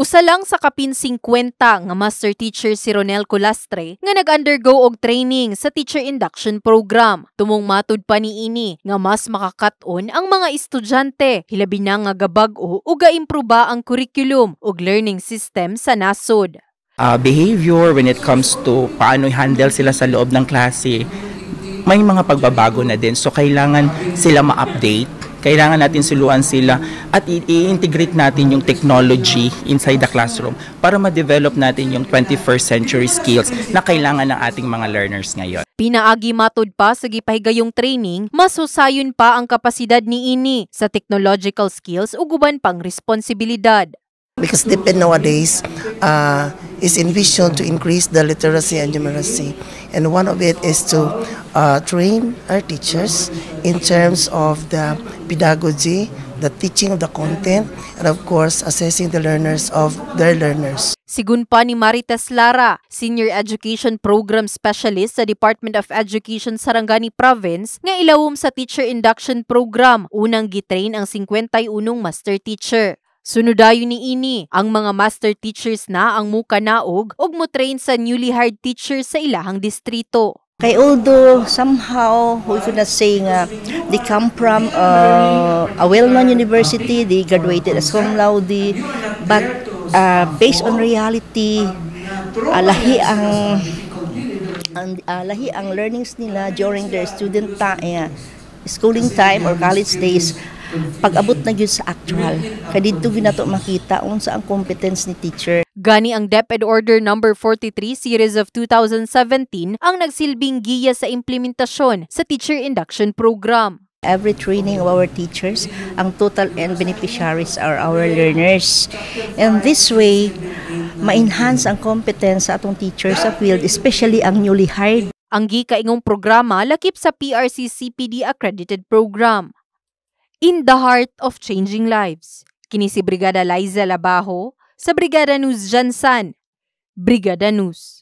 Usa lang sa kapin 50 nga master teacher si Ronel Colastre nga nag-undergo og training sa teacher induction program. Tumong matud pa niini nga mas makakaton ang mga estudyante, hilabi na nga gabag-o ug gaimproba ang curriculum ug learning system sa nasod. Behavior when it comes to paano i-handle sila sa loob ng klase, may mga pagbabago na din. So kailangan sila ma-update. Kailangan natin suluan sila at i-integrate natin yung technology inside the classroom para ma-develop natin yung 21st century skills na kailangan ng ating mga learners ngayon. Pinaagi matud pa sa gipahigayong training, mas husayon pa ang kapasidad niini sa technological skills ug uban pang responsibilidad. Because DepEd nowadays is envisioned to increase the literacy and numeracy. And one of it is to train our teachers in terms of the pedagogy, the teaching of the content, and of course, assessing the learners of their learners. Sigun pa ni Marites Lara, Senior Education Program Specialist sa Department of Education Sarangani Province, nga ilawom sa Teacher Induction Program, unang gitrain ang 51 master teacher. Sunudayon niini ang mga master teachers na ang mukanaog ug mo-train sa newly hired teachers sa ilahang distrito. Kay although somehow we could not say nga they come from a well-known university, they graduated as cum laude, but based on reality, lahi ang learnings nila during their student time, schooling time or college days. Pag-abot na gyud sa actual, kadidto gyud nato makita unsa ang competence ni teacher. Gani ang DepEd Order No. 43 Series of 2017 ang nagsilbing giya sa implementasyon sa Teacher Induction Program. Every training of our teachers, ang total end beneficiaries are our learners. And this way, ma-enhance ang competence sa atong teachers sa field, especially ang newly hired. Ang gikaingong programa lakip sa PRC-CPD accredited program. In the heart of changing lives. Kini si Brigada Liza Labajo sa Brigada News Jansan. Brigada News.